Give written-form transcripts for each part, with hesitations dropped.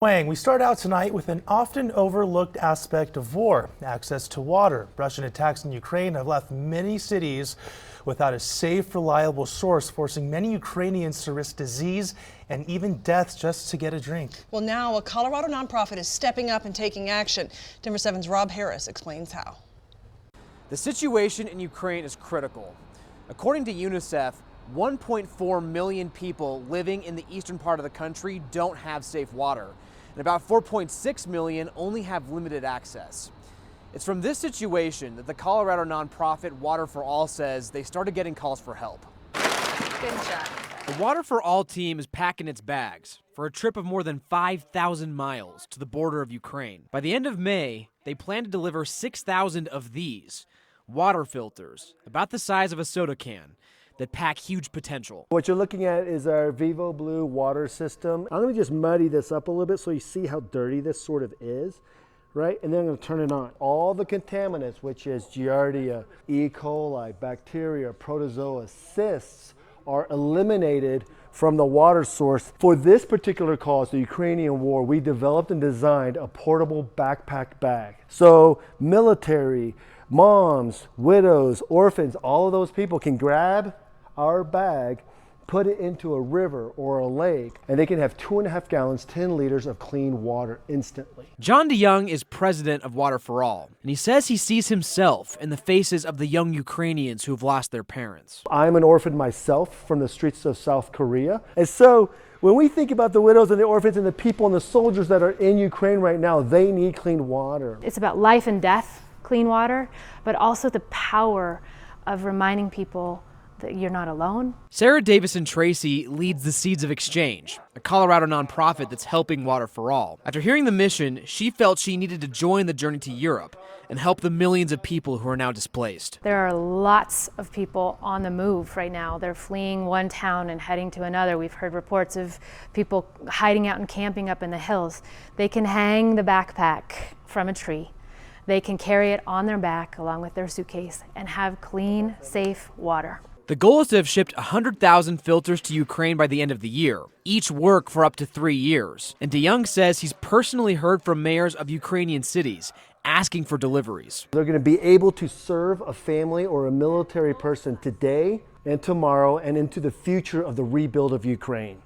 Wang, we start out tonight with an often overlooked aspect of war, access to water. Russian attacks in Ukraine have left many cities without a safe, reliable source, forcing many Ukrainians to risk disease and even death just to get a drink. Well, now a Colorado nonprofit is stepping up and taking action. Denver 7's Rob Harris explains how. The situation in Ukraine is critical. According to UNICEF, 1.4 million people living in the eastern part of the country don't have safe water, and about 4.6 million only have limited access. It's from this situation that the Colorado nonprofit Water for All says they started getting calls for help. Good job. The Water for All team is packing its bags for a trip of more than 5,000 miles to the border of Ukraine. By the end of May, they plan to deliver 6,000 of these water filters, about the size of a soda can, that pack huge potential. What you're looking at is our Vivo Blue water system. I'm gonna just muddy this up a little bit so you see how dirty this sort of is, right? And then I'm gonna turn it on. All the contaminants, which is Giardia, E. coli, bacteria, protozoa, cysts, are eliminated from the water source. For this particular cause, the Ukrainian war, we developed and designed a portable backpack bag. So military, moms, widows, orphans, all of those people can grab our bag, put it into a river or a lake, and they can have 2.5 gallons, 10 liters of clean water instantly. John DEYOUNG is president of Water for All, and he says he sees himself in the faces of the young Ukrainians who have lost their parents. I'm an orphan myself from the streets of South Korea. And so when we think about the widows and the orphans and the people and the soldiers that are in Ukraine right now, they need clean water. It's about life and death, clean water, but also the power of reminding people that you're not alone. Sarah Davison Tracy leads the Seeds of Exchange, a Colorado nonprofit that's helping Water for All. After hearing the mission, she felt she needed to join the journey to Europe and help the millions of people who are now displaced. There are lots of people on the move right now. They're fleeing one town and heading to another. We've heard reports of people hiding out and camping up in the hills. They can hang the backpack from a tree. They can carry it on their back along with their suitcase and have clean, safe water. The goal is to have shipped 100,000 filters to Ukraine by the end of the year, each work for up to 3 years. And DEYOUNG says he's personally heard from mayors of Ukrainian cities asking for deliveries. They're going to be able to serve a family or a military person today and tomorrow and into the future of the rebuild of Ukraine,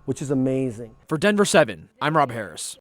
which is amazing. For Denver 7, I'm Rob Harris.